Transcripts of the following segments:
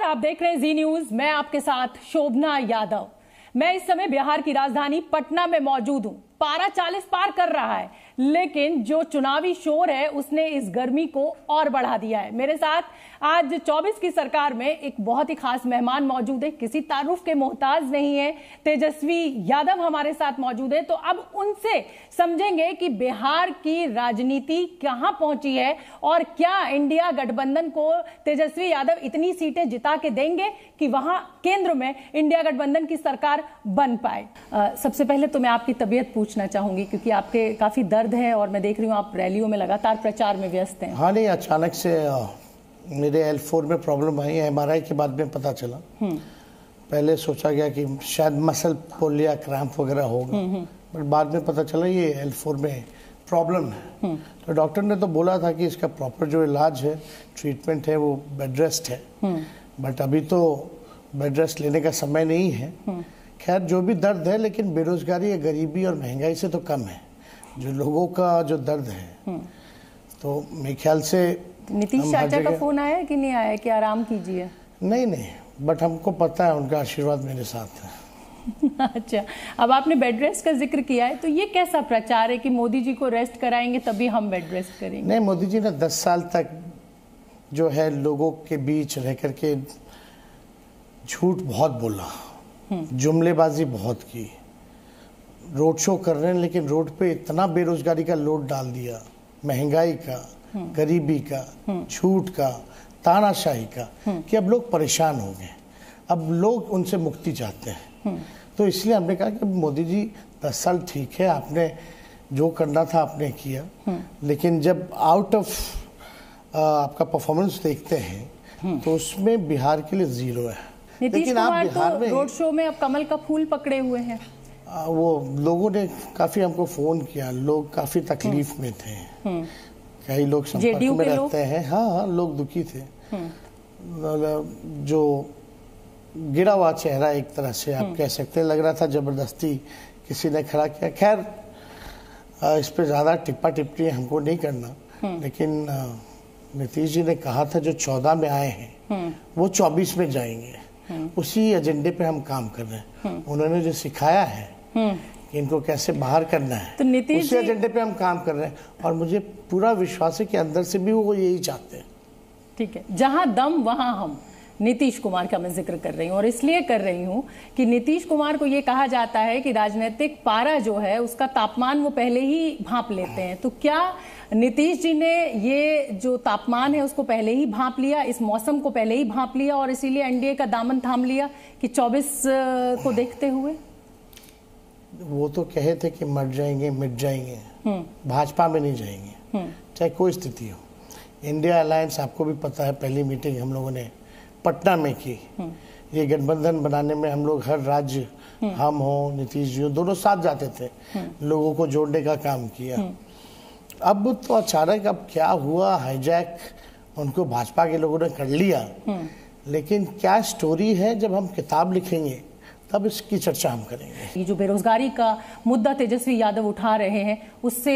आप देख रहे हैं जी न्यूज। मैं आपके साथ शोभना यादव। मैं इस समय बिहार की राजधानी पटना में मौजूद हूं। पारा 40 पार कर रहा है, लेकिन जो चुनावी शोर है उसने इस गर्मी को और बढ़ा दिया है। मेरे साथ आज 24 की सरकार में एक बहुत ही खास मेहमान मौजूद है, किसी तारुफ के मोहताज नहीं है। तेजस्वी यादव हमारे साथ मौजूद है। तो अब उनसे समझेंगे कि बिहार की राजनीति कहां पहुंची है और क्या इंडिया गठबंधन को तेजस्वी यादव इतनी सीटें जिता के देंगे कि वहां केंद्र में इंडिया गठबंधन की सरकार बन पाए। सबसे पहले तो मैं आपकी तबीयत पूछना चाहूंगी, क्योंकि आपके काफी दर्द है और मैं देख रही हूँ आप रैलियों में लगातार प्रचार में व्यस्त हैं। हाँ नहीं, अचानक से मेरे L4 में प्रॉब्लम आई। MRI के बाद में पता चला। पहले सोचा गया कि शायद मसल पुल या क्रैम्प वगैरह होगा, बट बाद में पता चला ये L4 में प्रॉब्लम है। तो डॉक्टर ने तो बोला था कि इसका प्रॉपर जो इलाज है, ट्रीटमेंट है, वो बेड रेस्ट है। बट अभी तो बेड रेस्ट लेने का समय नहीं है। खैर, जो भी दर्द है, लेकिन बेरोजगारी या गरीबी और महंगाई से तो कम है जो लोगों का जो दर्द है। तो मेरे ख्याल से नीतीश चाचा का फोन आया कि नहीं आया कि आराम कीजिए? नहीं, बट हमको पता है उनका आशीर्वाद मेरे साथ है। अच्छा, अब आपने बेड रेस्ट का जिक्र किया है, तो ये कैसा प्रचार है कि मोदी जी को रेस्ट कराएंगे तभी हम बेड रेस्ट करेंगे? नहीं, मोदी जी ने 10 साल तक जो है लोगों के बीच रह करके झूठ बहुत बोला, जुमलेबाजी बहुत की, रोड शो कर रहे हैं, लेकिन रोड पे इतना बेरोजगारी का लोड डाल दिया, महंगाई का, गरीबी का, झूठ का, तानाशाही का, कि अब लोग परेशान हो गए। अब लोग उनसे मुक्ति चाहते हैं। तो इसलिए हमने कहा कि मोदी जी 10 साल ठीक है, आपने जो करना था आपने किया, लेकिन जब आउट ऑफ आपका परफॉर्मेंस देखते हैं तो उसमें बिहार के लिए 0 है। नीतीश कुमार तो रोड शो में अब कमल का फूल पकड़े हुए हैं। वो लोगों ने काफी हमको फोन किया, लोग काफी तकलीफ में थे। कई लोग संपर्क में रहते हैं। हाँ, लोग दुखी थे। जो गिरा हुआ चेहरा एक तरह से आप कह सकते हैं, लग रहा था जबरदस्ती किसी ने खड़ा किया। खैर, इस पे ज्यादा टिप्पा टिप्पणी हमको नहीं करना, लेकिन नीतीश जी ने कहा था जो 14 में आए हैं वो 24 में जाएंगे। उसी एजेंडे पे हम काम कर रहे हैं। उन्होंने जो सिखाया है कि इनको कैसे बाहर करना है, तो उसी एजेंडे पे हम काम कर रहे हैं। और मुझे पूरा विश्वास है कि अंदर से भी वो यही चाहते हैं। ठीक है, जहां दम वहां हम। नीतीश कुमार का मैं जिक्र कर रही हूँ, और इसलिए कर रही हूँ कि नीतीश कुमार को ये कहा जाता है कि राजनीतिक पारा जो है उसका तापमान वो पहले ही भांप लेते हैं। तो क्या नीतीश जी ने ये जो तापमान है उसको पहले ही भांप लिया, इस मौसम को पहले ही भांप लिया, और इसीलिए एनडीए का दामन थाम लिया कि 24 को देखते हुए? वो तो कहे थे कि मर जाएंगे, मिट जाएंगे, भाजपा में नहीं जाएंगे, चाहे कोई स्थिति हो। इंडिया अलायंस, आपको भी पता है, पहली मीटिंग हम लोगों ने पटना में की। ये गठबंधन बनाने में हम लोग हर राज्य, हम हो, नीतीश जी हो, दोनों साथ जाते थे, लोगों को जोड़ने का काम किया। अब तो अचानक अब क्या हुआ, हाईजैक उनको भाजपा के लोगों ने कर लिया। लेकिन क्या स्टोरी है, जब हम किताब लिखेंगे तब इसकी चर्चा हम करेंगे। ये जो बेरोजगारी का मुद्दा तेजस्वी यादव उठा रहे हैं, उससे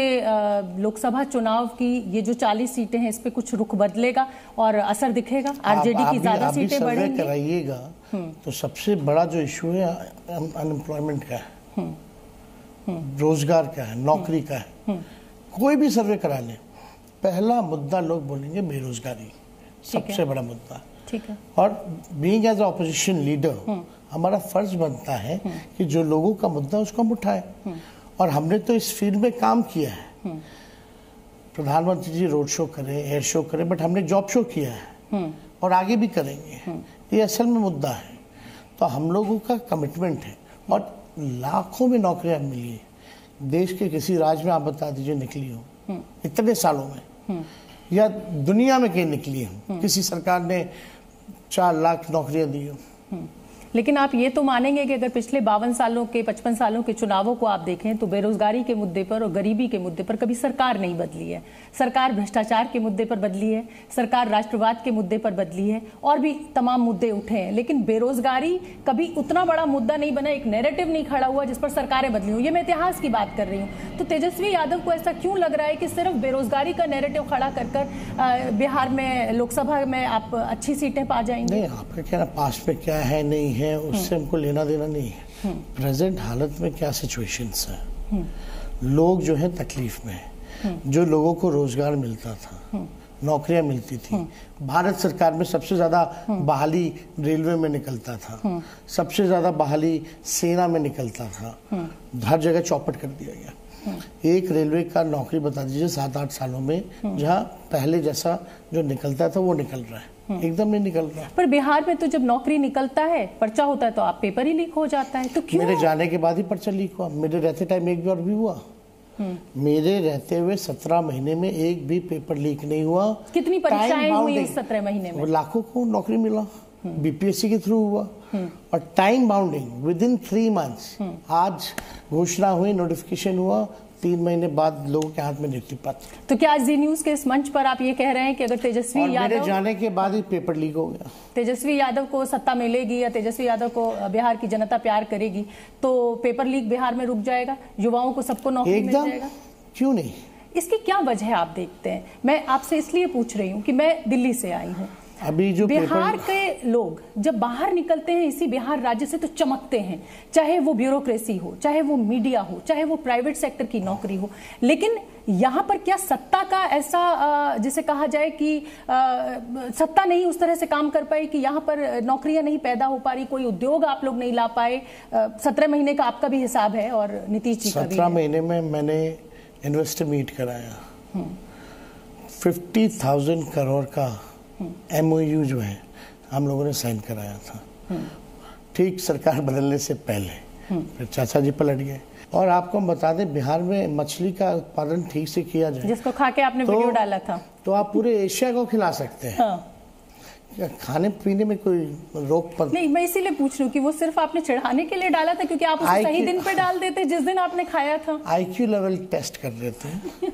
लोकसभा चुनाव की ये जो 40 सीटें हैं, इस पे कुछ रुख बदलेगा और असर दिखेगा? आरजेडी की ज्यादा सीटें बढ़ेंगी? कराइएगा तो सबसे बड़ा जो इशू है अनएम्प्लॉयमेंट का है, रोजगार का है, नौकरी का है। कोई भी सर्वे करा ले, पहला मुद्दा लोग बोलेंगे बेरोजगारी, सबसे बड़ा मुद्दा। ठीक है। और बीइंग एज ऑपोजिशन लीडर हमारा फर्ज बनता है कि जो लोगों का मुद्दा उसको हम उठाए। और हमने तो इस फील्ड में काम किया है। प्रधानमंत्री जी रोड शो करें, एयर शो करें, बट हमने जॉब शो किया है और आगे भी करेंगे। ये असल में मुद्दा है। तो हम लोगों का कमिटमेंट है, और लाखों में नौकरियां मिली है। देश के किसी राज्य में आप बता दीजिए निकली हो इतने सालों में, या दुनिया में कहीं निकली हो, किसी सरकार ने 4 लाख नौकरियां दी हो। लेकिन आप ये तो मानेंगे कि अगर पिछले 52 सालों के 55 सालों के चुनावों को आप देखें तो बेरोजगारी के मुद्दे पर और गरीबी के मुद्दे पर कभी सरकार नहीं बदली है। सरकार भ्रष्टाचार के मुद्दे पर बदली है, सरकार राष्ट्रवाद के मुद्दे पर बदली है, और भी तमाम मुद्दे उठे हैं, लेकिन बेरोजगारी कभी उतना बड़ा मुद्दा नहीं बना, एक नैरेटिव नहीं खड़ा हुआ जिस पर सरकारें बदली हुई। ये मैं इतिहास की बात कर रही हूँ। तो तो तेजस्वी यादव को ऐसा क्यों लग रहा है कि सिर्फ बेरोजगारी का नैरेटिव खड़ा कर बिहार में लोकसभा में आप अच्छी सीटें पा जाएंगे? नहीं, आपका कहना पास में क्या है नहीं है उससे हमको लेना देना नहीं है। प्रेजेंट हालत में क्या सिचुएशंस है, लोग जो है तकलीफ में है। जो लोगों को रोजगार मिलता था, नौकरियां मिलती थी, भारत सरकार में सबसे ज्यादा बहाली रेलवे में निकलता था, सबसे ज्यादा बहाली सेना में निकलता था, हर जगह चौपट कर दिया गया। एक रेलवे का नौकरी बता दीजिए 7-8 सालों में, जहां पहले जैसा जो निकलता था वो निकल रहा है, एकदम नहीं निकल रहा। पर बिहार में तो जब नौकरी निकलता है, पर्चा होता है तो आप पेपर ही लीक हो जाता है, तो क्यों? मेरे जाने के बाद ही पर्चा लीक हुआ, मेरे रहते टाइम एक बार भी हुआ। मेरे रहते हुए 17 महीने में एक भी पेपर लीक नहीं हुआ। कितनी परीक्षाएं हुई उस 17 महीने में? लाखों को नौकरी मिला, बीपीएससी के थ्रू हुआ, और time bounding with in 3 months. आज घोषणा हुई, नोटिफिकेशन हुआ, 3 महीने बाद लोगों के हाथ में नियुक्ति पत्र। तो क्या जी न्यूज के इस मंच पर आप ये कह रहे हैं कि अगर तेजस्वी यादव, मेरे जाने के बाद ही पेपर लीक हो गया, तेजस्वी यादव को सत्ता मिलेगी या तेजस्वी यादव को बिहार की जनता प्यार करेगी, तो पेपर लीक बिहार में रुक जाएगा, युवाओं को सबको नौकरी मिल जाएगा? क्यों नहीं? इसकी क्या वजह आप देखते हैं? मैं आपसे इसलिए पूछ रही हूँ कि मैं दिल्ली से आई हूँ। अभी जो बिहार के लोग जब बाहर निकलते हैं इसी बिहार राज्य से तो चमकते हैं, चाहे वो ब्यूरोक्रेसी हो, चाहे वो मीडिया हो, चाहे वो प्राइवेट सेक्टर की नौकरी हो। लेकिन यहाँ पर क्या सत्ता का ऐसा जिसे कहा जाए कि सत्ता नहीं उस तरह से काम कर पाई कि यहाँ पर नौकरियां नहीं पैदा हो पा रही, कोई उद्योग आप लोग नहीं ला पाए? 17 महीने का आपका भी हिसाब है और नीतीश जी का भी। 17 महीने में मैंने इन्वेस्टर मीट कराया, 50,000 करोड़ का MOU जो है हम लोगों ने साइन कराया था, ठीक सरकार बदलने से पहले। फिर चाचा जी पलट गए। और आपको हम बता दें, बिहार में मछली का उत्पादन ठीक से किया जाए, जिसको खा के आपने वीडियो डाला था, तो आप पूरे एशिया को खिला सकते हैं। हाँ। खाने पीने में कोई रोक पर नहीं। मैं इसीलिए पूछ रही हूँ कि वो सिर्फ आपने चढ़ाने के लिए डाला था, क्योंकि आप उसे सही दिन पे डाल देते जिस दिन आपने खाया था। IQ लेवल टेस्ट कर देते हैं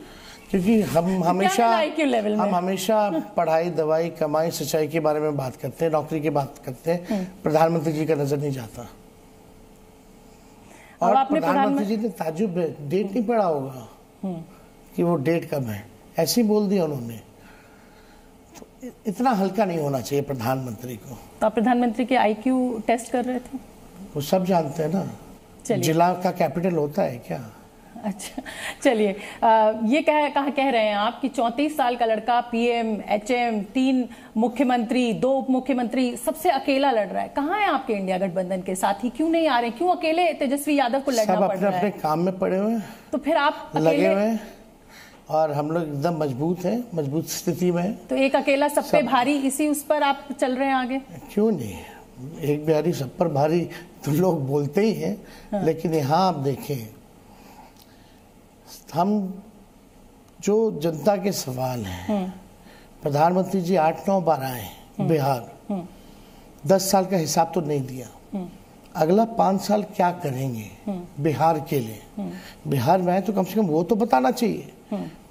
क्योंकि हम हमेशा पढ़ाई, दवाई, कमाई, सच्चाई के बारे में बात करते हैं, नौकरी की बात करते हैं, प्रधानमंत्री जी का नजर नहीं जाता। और प्रधानमंत्री जी ने ताजुब डेट नहीं पढ़ा होगा कि वो डेट कब है, ऐसे ही बोल दिया उन्होंने। तो इतना हल्का नहीं होना चाहिए प्रधानमंत्री को। तो आप प्रधानमंत्री के IQ टेस्ट कर रहे थे? वो सब जानते हैं ना, जिला का कैपिटल होता है क्या? अच्छा, चलिए, ये कह रहे हैं आप कि 34 साल का लड़का PM, HM, 3 मुख्यमंत्री, 2 उप मुख्यमंत्री, सबसे अकेला लड़ रहा है। कहाँ है आपके इंडिया गठबंधन के साथी? क्यों नहीं आ रहे? क्यों अकेले तेजस्वी यादव को लड़ना पड़ रहा है? अपने काम में पड़े हुए हैं, तो फिर आप लगे हुए हैं, और हम लोग एकदम मजबूत हैं, मजबूत स्थिति में। तो एक अकेला सब पे भारी, इसी उस पर आप चल रहे हैं आगे? क्यों नहीं, एक बिहारी सब पर भारी तो लोग बोलते ही हैं। हाँ। लेकिन यहाँ आप देखें, हम जो जनता के सवाल हैं, प्रधानमंत्री जी 8-9 बार आए बिहार, 10 साल का हिसाब तो नहीं दिया। अगला 5 साल क्या करेंगे बिहार के लिए? बिहार में आए तो कम से कम वो तो बताना चाहिए,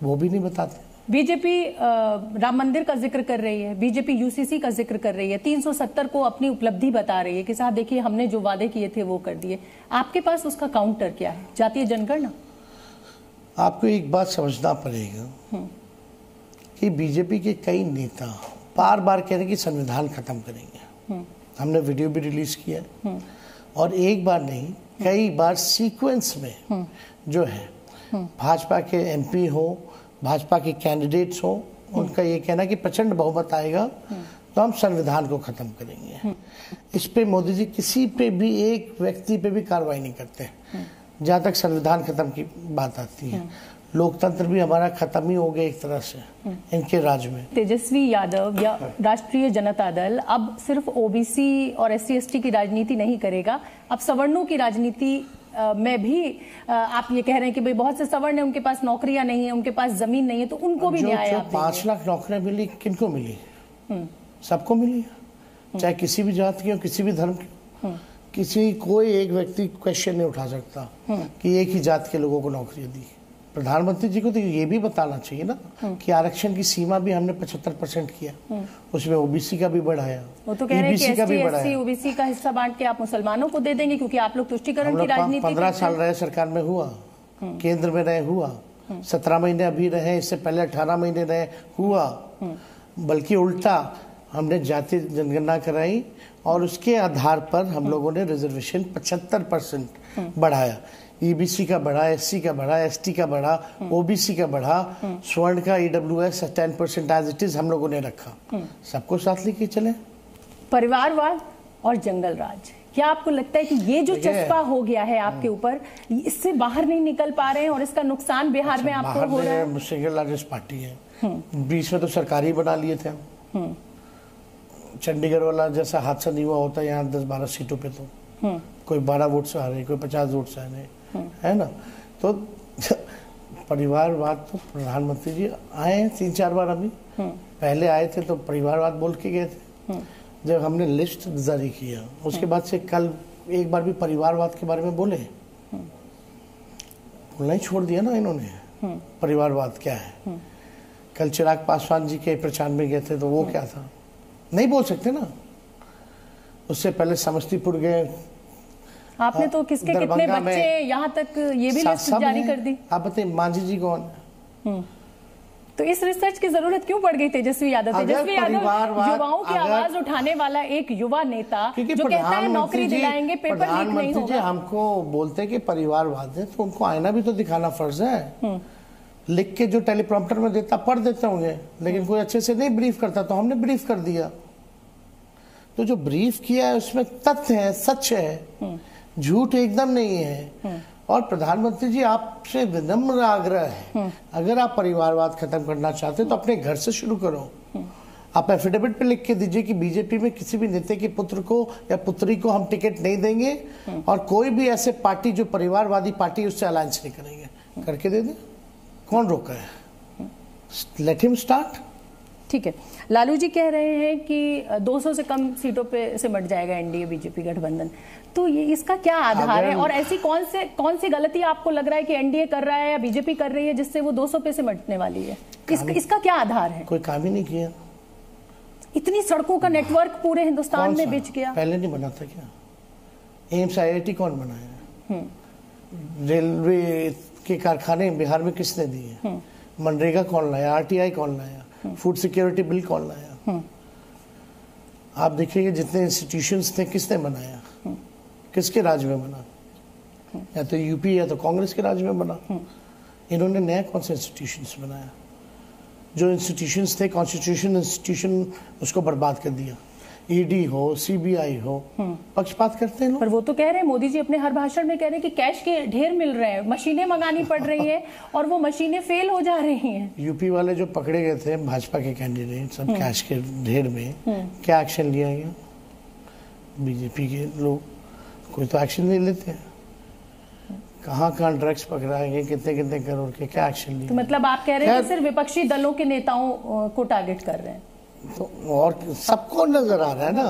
वो भी नहीं बताते। बीजेपी राम मंदिर का जिक्र कर रही है, बीजेपी UCC का जिक्र कर रही है, 370 को अपनी उपलब्धि बता रही है कि साहब देखिए हमने जो वादे किए थे वो कर दिए। आपके पास उसका काउंटर क्या है? जातीय जनगणना? आपको एक बात समझना पड़ेगा कि बीजेपी के कई नेता बार बार कह रहे हैं कि संविधान खत्म करेंगे। हमने वीडियो भी रिलीज किया, और एक बार नहीं कई बार सीक्वेंस में जो है भाजपा के MP हो, भाजपा के कैंडिडेट्स हो, उनका ये कहना कि प्रचंड बहुमत आएगा तो हम संविधान को खत्म करेंगे। इस पे मोदी जी किसी पे भी, एक व्यक्ति पे भी कार्रवाई नहीं करते जहां तक संविधान खत्म की बात आती है। लोकतंत्र भी हमारा खत्म ही हो गया एक तरह से इनके राज में। तेजस्वी यादव या राष्ट्रीय जनता दल अब सिर्फ OBC और SC/ST की राजनीति नहीं करेगा, अब सवर्णों की राजनीति में भी आप ये कह रहे हैं कि भाई बहुत से सवर्ण हैं, उनके पास नौकरियां नहीं है, उनके पास जमीन नहीं है, तो उनको भी न्याय आप देंगे। 5 लाख नौकरियां मिली, किनको मिली? सबको मिली, चाहे किसी भी जात की हो, किसी भी धर्म की। कोई एक व्यक्ति क्वेश्चन नहीं उठा सकता कि एक ही जात के लोगों को नौकरियां दी। प्रधानमंत्री जी को तो ये भी बताना चाहिए ना कि आरक्षण की सीमा भी हमने 75% किया, उसमें OBC का भी बढ़ाया, वो तो कह रहे हैं कि ST/SC OBC का हिस्सा बांट के आप मुसलमानों को दे देंगे, क्योंकि आप लोग तुष्टिकरण की राजनीति 15 साल रहे सरकार में हुआ। केंद्र में रहे हुआ, 17 महीने अभी रहे, इससे पहले 18 महीने रहे हुआ, बल्कि उल्टा हमने जाति जनगणना कराई और उसके आधार पर हम लोगों ने रिजर्वेशन 75% बढ़ाया। ईबीसी का बढ़ा, एससी का बढ़ा, एसटी का बढ़ा, ओबीसी का बढ़ा, स्वर्ण का ईडब्ल्यूएस 10% एज इट इज हम लोगों ने रखा। सबको साथ लेके चले। परिवारवाद और जंगल राज, क्या आपको लगता है कि ये जो चस्पा हो गया है आपके ऊपर, इससे बाहर नहीं निकल पा रहे हैं और इसका नुकसान बिहार में आपको हो रहा है? सिंगल लार्जेस्ट पार्टी है, बीच में तो सरकारी बना लिए थे हम। चंडीगढ़ वाला जैसा हादसा नहीं हुआ होता यहाँ 10-12 सीटों पे, तो कोई 12 वोट से आ रहे, कोई 50 वोट से आ रहे, है ना। तो परिवारवाद तो प्रधानमंत्री जी आए हैं 3-4 बार, अभी पहले आए थे तो परिवारवाद बोल के गए थे। जब हमने लिस्ट जारी किया उसके बाद से कल एक बार भी परिवारवाद के बारे में बोले? बोलना ही छोड़ दिया ना इन्होंने। परिवारवाद क्या है? कल चिराग पासवान जी के प्रचार में गए थे तो वो क्या था? नहीं बोल सकते ना। उससे पहले समस्तीपुर गए, आपने तो किसके कितने बच्चे यहाँ तक ये भी लिस्ट जारी कर दी। आप बताइए मांझी जी कौन? तो इस रिसर्च की जरूरत क्यों पड़ गई तेजस्वी यादव? तेजस्वी यादव युवाओं की आवाज उठाने वाला एक युवा नेता जो कहता है नौकरी दिलाएंगे, पेपर लीक नहीं होगा। हमको बोलते हैं कि परिवारवाद है तो उनको आईना भी तो दिखाना फर्ज है। लिख के जो टेलीप्रॉम्प्टर में देता पढ़ देते होंगे, लेकिन कोई अच्छे से नहीं ब्रीफ करता तो हमने ब्रीफ कर दिया। तो जो ब्रीफ किया है उसमें तथ्य है, सच है, झूठ एकदम नहीं है। और प्रधानमंत्री जी आपसे विनम्र आग्रह है, अगर आप परिवारवाद खत्म करना चाहते तो अपने घर से शुरू करो। आप एफिडेविट पे लिख के दीजिए कि बीजेपी में किसी भी नेता के पुत्र को या पुत्री को हम टिकट नहीं देंगे और कोई भी ऐसे पार्टी जो परिवारवादी पार्टी उससे अलायंस नहीं करेंगे, करके दे दें। कौन रोका है? Let him start. ठीक है। लालू जी कह रहे हैं कि 200 से कम सीटों पे सिमट जाएगा एनडीए बीजेपी गठबंधन, तो ये इसका क्या आधार है? और ऐसी कौन सी गलती आपको लग रहा है कि एनडीए कर रहा है या बीजेपी कर रही है जिससे वो 200 पे सिमटने वाली है? इसका क्या आधार है? कोई काम ही नहीं किया। इतनी सड़कों का नेटवर्क पूरे हिंदुस्तान में बिछ गया। पहले नहीं बना था क्या? एम्स IIT कौन बनाया? रेलवे के कारखाने बिहार में किसने दिए? मनरेगा कौन लाया? RTI कौन लाया? फूड सिक्योरिटी बिल कौन लाया? आप देखिए जितने इंस्टीट्यूशंस थे किसने बनाया? किसके राज में बना? या तो यूपी या तो कांग्रेस के राज में बना। इन्होंने नया कौन सा इंस्टीट्यूशंस बनाया? जो इंस्टीट्यूशंस थे कॉन्स्टिट्यूशन इंस्टीट्यूशन उसको बर्बाद कर दिया। ईडी हो, CBI हो, पक्षपात करते हैं लोग। पर वो तो कह रहे हैं, मोदी जी अपने हर भाषण में कह रहे हैं कि कैश के ढेर मिल रहे हैं, मशीनें मंगानी पड़ रही है और वो मशीनें फेल हो जा रही हैं। यूपी वाले जो पकड़े गए थे भाजपा के कैंडिडेट सब कैश के ढेर में, क्या एक्शन लिया गया? बीजेपी के लोग कोई तो एक्शन नहीं लेते। कहाँ ड्रग्स पकड़ाए गए, कितने करोड़ के, क्या एक्शन लिया? तो मतलब आप कह रहे हैं कि सिर्फ विपक्षी दलों के नेताओं को टारगेट कर रहे हैं? तो और सबको नजर आ रहा है ना।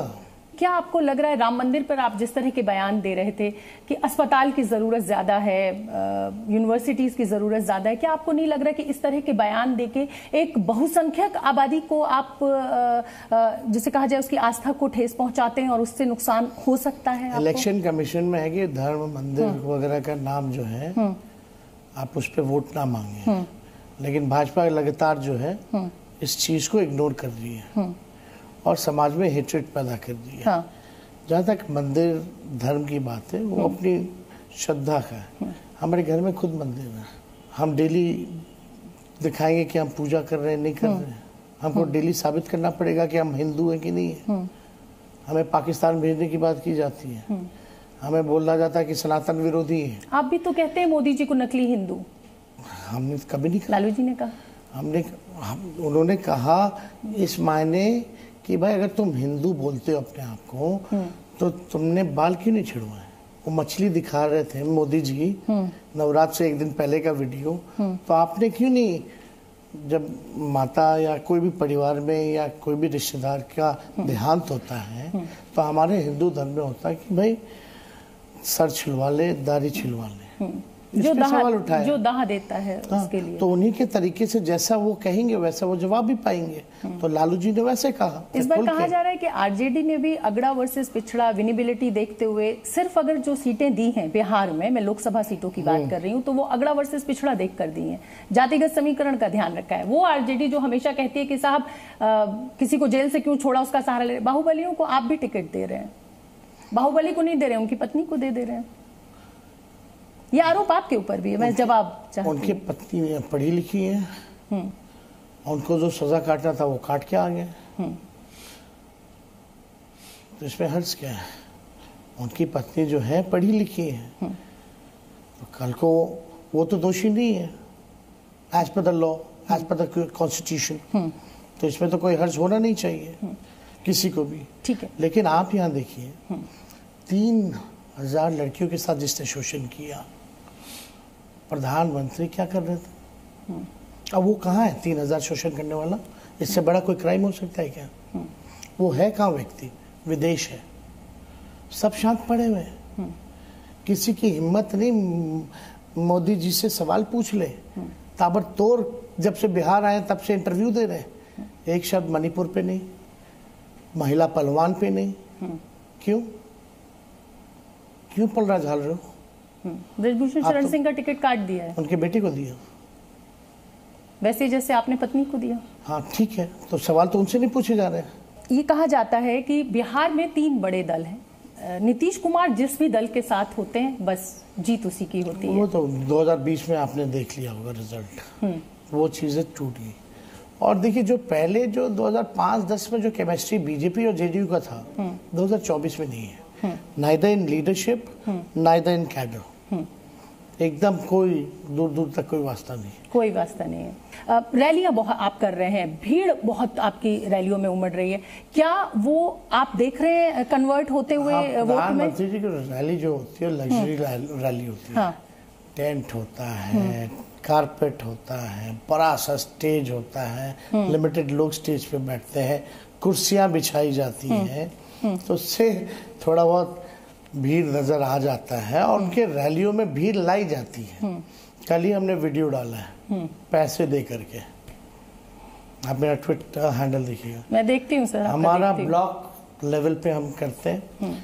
क्या आपको लग रहा है, राम मंदिर पर आप जिस तरह के बयान दे रहे थे कि अस्पताल की जरूरत ज्यादा है, यूनिवर्सिटीज की जरूरत ज्यादा है, क्या आपको नहीं लग रहा है कि इस तरह के बयान देके एक बहुसंख्यक आबादी को आप जिसे कहा जाए उसकी आस्था को ठेस पहुंचाते हैं और उससे नुकसान हो सकता है? इलेक्शन कमीशन में है कि धर्म मंदिर वगैरह का नाम जो है आप उस पर वोट ना मांगे, लेकिन भाजपा लगातार जो है इस चीज को इग्नोर कर रही है और समाज में हेट्रेड पैदा कर दी है। जहाँ तक मंदिर धर्म की बात है वो अपनी श्रद्धा का है। हमारे घर में खुद मंदिर है, हम डेली दिखाएंगे कि हम पूजा कर रहे हैं नहीं कर रहे हैं। हमको डेली साबित करना पड़ेगा कि हम हिंदू हैं कि नहीं है। हमें पाकिस्तान भेजने की बात की जाती है, हमें बोला जाता है कि सनातन विरोधी है। आप भी तो कहते हैं मोदी जी को नकली हिंदू। हमने कभी नहीं कहा। लालू जी ने कहा। उन्होंने कहा इस मायने कि भाई अगर तुम हिंदू बोलते हो अपने आप को तो तुमने बाल क्यों नहीं छिड़वाए? वो मछली दिखा रहे थे मोदी जी नवरात्र से एक दिन पहले का वीडियो, तो आपने क्यों नहीं, जब माता या कोई भी परिवार में या कोई भी रिश्तेदार का देहांत होता है तो हमारे हिंदू धर्म में होता है कि भाई सर छिलवा ले, दाढ़ी छिलवा ले, जो सवाल उठाया, जो दाह देता है उसके लिए। तो उन्हीं के तरीके से जैसा वो कहेंगे वैसा वो जवाब भी पाएंगे। तो लालू जी ने वैसे कहा। इस बार कहा जा रहा है कि आरजेडी ने भी अगड़ा वर्सेस पिछड़ा विनिबिलिटी देखते हुए सिर्फ अगर जो सीटें दी हैं बिहार में, मैं लोकसभा सीटों की बात कर रही हूँ, तो वो अगड़ा वर्सेस पिछड़ा देख कर दी है, जातिगत समीकरण का ध्यान रखा है। वो आरजेडी जो हमेशा कहती है कि साहब किसी को जेल से क्यों छोड़ा उसका सहारा ले, बाहुबलियों को आप भी टिकट दे रहे हैं, बाहुबली को नहीं दे रहे, उनकी पत्नी को दे रहे हैं। ये आरोप आपके ऊपर भी है, मैं जवाब चाहती हूं। उनकी पत्नी पढ़ी लिखी है, उनको जो सजा काटना था वो काट के आ गए, तो इसमें हर्ष क्या है? उनकी पत्नी जो है पढ़ी लिखी है, तो कल को वो तो दोषी नहीं है as per the law, as per the constitution. तो इसमें तो कोई हर्ष होना नहीं चाहिए किसी को भी। ठीक है, लेकिन आप यहाँ देखिए 3000 लड़कियों के साथ जिसने शोषण किया, प्रधानमंत्री क्या कर रहे थे? अब वो कहाँ है 3000 शोषण करने वाला? इससे बड़ा कोई क्राइम हो सकता है क्या? वो है कहाँ व्यक्ति? विदेश है, सब शांत पड़े हुए हैं, किसी की हिम्मत नहीं मोदी जी से सवाल पूछ ले। ताबड़तोड़ जब से बिहार आए तब से इंटरव्यू दे रहे हैं, एक शब्द मणिपुर पे नहीं, महिला पहलवान पे नहीं। क्यों क्यों पलड़ा झाल रहे हो? ब्रजभूषण शरण सिंह का टिकट काट दिया है, उनके बेटे को दिया, वैसे जैसे आपने पत्नी को दिया। हाँ ठीक है, तो सवाल तो उनसे नहीं पूछे जा रहे हैं। ये कहा जाता है कि बिहार में 3 बड़े दल हैं, नीतीश कुमार जिस भी दल के साथ होते हैं बस जीत उसी की होती है। वो तो 2020 में आपने देख लिया होगा रिजल्ट, वो चीजें टूट गई। और देखिए जो पहले जो 2005-10 में जो केमिस्ट्री बीजेपी और जेडीयू का था, 2024 में नहीं है। Neither in leadership, neither in cadre, एकदम कोई दूर दूर तक कोई वास्ता नहीं, कोई वास्ता नहीं है। रैलियां बहुत आप कर रहे हैं, भीड़ बहुत आपकी रैलियों में उमड़ रही है, क्या वो आप देख रहे हैं कन्वर्ट होते हुए वोट में? प्रधानमंत्री जी की रैली जो होती है लग्जरी रैली होती है। टेंट होता है, कारपेट होता है, बड़ा सा स्टेज होता है, लिमिटेड लोग स्टेज पे बैठते हैं, कुर्सियां बिछाई जाती हैं, तो उससे थोड़ा बहुत भीड़ नजर आ जाता है और उनके रैलियों में भीड़ लाई जाती है। कल ही हमने वीडियो डाला है पैसे दे करके, आप मेरा ट्विटर हैंडल देखिएगा। मैं देखती हूँ सर, हमारा ब्लॉक लेवल पे हम करते हैं,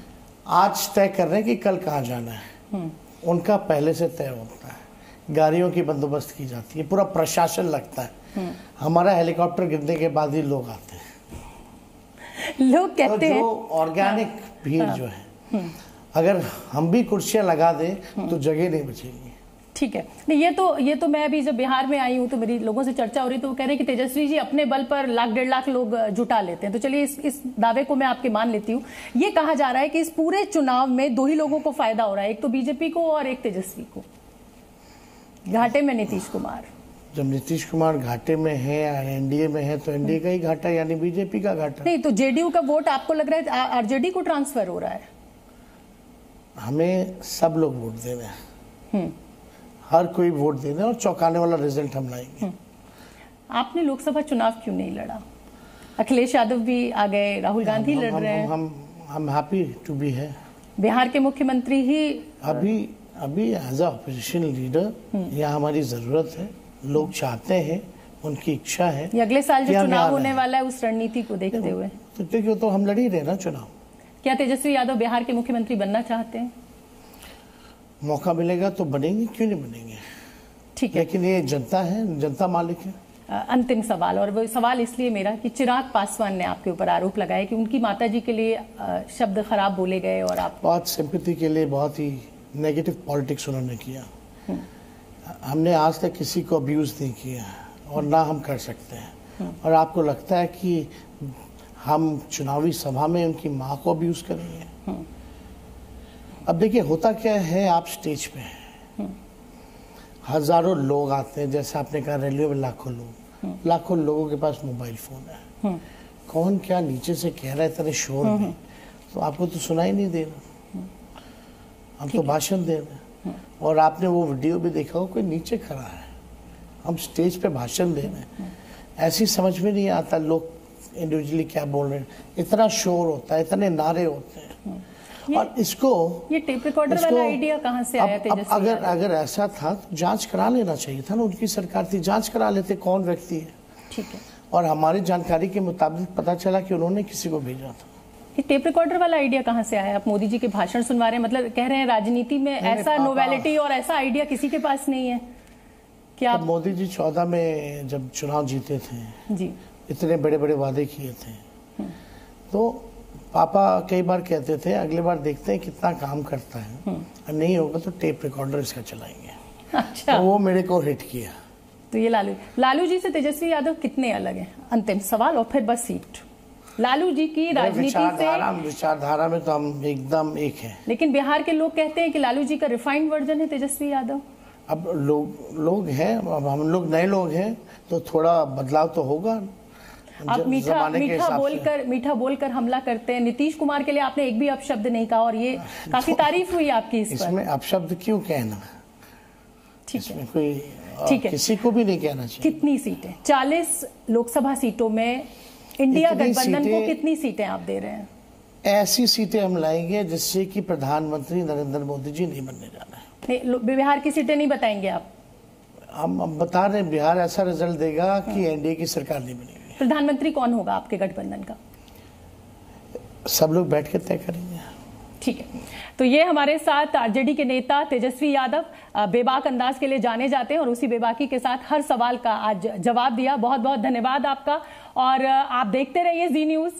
आज तय कर रहे हैं कि कल कहाँ जाना है, उनका पहले से तय होता है, गाड़ियों की बंदोबस्त की जाती है, पूरा प्रशासन लगता है। हमारा हेलीकॉप्टर गिरने के बाद ही लोग आते हैं। लोग कहते हैं जो ऑर्गेनिक भीड़ जो है, अगर हम भी कुर्सियां लगा दें तो जगह नहीं बचेगी। ठीक है, नहीं ये तो मैं अभी जब बिहार में आई हूँ तो मेरी लोगों से चर्चा हो रही, तो वो कह रहे हैं कि तेजस्वी जी अपने बल पर 1.5 लाख लोग जुटा लेते हैं। तो चलिए इस दावे को मैं आपके मान लेती हूँ। ये कहा जा रहा है कि इस पूरे चुनाव में 2 ही लोगों को फायदा हो रहा है, एक तो बीजेपी को और एक तेजस्वी को, घाटे में नीतीश कुमार। जब नीतीश कुमार घाटे में है, एनडीए में है, तो एनडीए का ही घाटा, यानी बीजेपी का घाटा नहीं। तो जेडीयू का वोट आपको लग रहा है आरजेडी को ट्रांसफर हो रहा है? हमें सब लोग वोट दे रहे हैं, हर कोई वोट दे रहे हैं और चौंकाने वाला रिजल्ट हम लाएंगे। आपने लोकसभा चुनाव क्यों नहीं लड़ा? अखिलेश यादव भी आ गए, राहुल गांधी लड़ रहे हैं। हम हैप्पी टू बी है। बिहार के मुख्यमंत्री ही अभी एज अ ऑपोजिशन लीडर यहाँ हमारी जरूरत है, लोग चाहते हैं, उनकी इच्छा है। अगले साल जो चुनाव होने वाला है उस रणनीति को देखते हुए तो देखिए, तो हम लड़ ही रहे ना चुनाव। क्या तेजस्वी यादव बिहार के मुख्यमंत्री बनना चाहते हैं? मौका मिलेगा तो बनेंगे, क्यों नहीं बनेंगे। ठीक है, लेकिन ये जनता है, जनता मालिक है। अंतिम सवाल, और वो सवाल इसलिए मेरा कि चिराग पासवान ने आपके ऊपर आरोप लगाया कि उनकी माताजी के लिए शब्द खराब बोले गए और आप बहुत सिंपैथी के लिए बहुत ही नेगेटिव पॉलिटिक्स उन्होंने किया। हमने आज तक किसी को अब्यूज नहीं किया और ना हम कर सकते हैं। और आपको लगता है कि हम चुनावी सभा में उनकी माँ को अब्यूज करेंगे? अब देखिए होता क्या है, आप स्टेज पे हैं, हजारों लोग आते हैं, जैसे आपने कहा रैलियों में लाखों लोगों के पास मोबाइल फोन है, कौन क्या नीचे से कह रहा है इतने शोर में, तो आपको तो सुनाई नहीं दे रहा, हम तो भाषण दे रहे हैं। और आपने वो वीडियो भी देखा हो, कोई नीचे खड़ा है, हम स्टेज पे भाषण दे रहे हैं। ऐसी समझ में नहीं आता लोग इंडिविजुअली क्या बोल रहे हैं, इतना शोर होता है, इतने नारे होते हैं। और इसको ये टेप रिकॉर्डर वाला आइडिया कहाँ से आया तेजस्वी यादव? अगर ऐसा था तो जांच करा लेना चाहिए था ना, उनकी सरकार थी, जांच करा लेते कौन व्यक्ति है। ठीक है। और हमारी जानकारी के मुताबिक पता चला कि उन्होंने किसी को भेजा था। ये टेप रिकॉर्डर वाला आइडिया कहाँ से आया? आप मोदी जी के भाषण सुनवा रहे हैं, मतलब कह रहे हैं राजनीति में ऐसा नोवेलिटी और ऐसा आइडिया किसी के पास नहीं है क्या? मोदी जी 14 में जब चुनाव जीते थे जी, इतने बड़े बड़े वादे किए थे, तो पापा कई बार कहते थे अगले बार देखते हैं कितना काम करता है, और नहीं होगा तो टेप रिकॉर्डर इसका चलाएंगे। अच्छा, तो वो मेरे को हिट किया। तो ये लालू जी से तेजस्वी यादव कितने अलग हैं? अंतिम सवाल और फिर बस सीट। लालू जी की राजनीति से विचारधारा में तो हम एकदम एक हैं, लेकिन बिहार के लोग कहते हैं कि लालू जी का रिफाइंड वर्जन है तेजस्वी यादव। अब लोग हैं, अब हम लोग नए लोग हैं तो थोड़ा बदलाव तो होगा। आप मीठा बोलकर हमला करते हैं। नीतीश कुमार के लिए आपने एक भी अपशब्द नहीं कहा और ये काफी तारीफ हुई आपकी इस पर। इसमें अपशब्द क्यों कहना? ठीक है, कोई ठीक है, किसी को भी नहीं कहना चाहिए। कितनी सीटें? 40 लोकसभा सीटों में इंडिया गठबंधन को कितनी सीटें आप दे रहे हैं? ऐसी सीटें हम लाएंगे जिससे कि प्रधानमंत्री नरेंद्र मोदी जी नहीं बनने जाना है। बिहार की सीटें नहीं बताएंगे आप? हम बता रहे हैं, बिहार ऐसा रिजल्ट देगा कि एनडीए की सरकार नहीं बनेगी। प्रधानमंत्री कौन होगा आपके गठबंधन का? सब लोग बैठ के तय करेंगे। ठीक है, तो ये हमारे साथ आरजेडी के नेता तेजस्वी यादव बेबाक अंदाज के लिए जाने जाते हैं और उसी बेबाकी के साथ हर सवाल का आज जवाब दिया। बहुत बहुत धन्यवाद आपका, और आप देखते रहिए जी न्यूज़।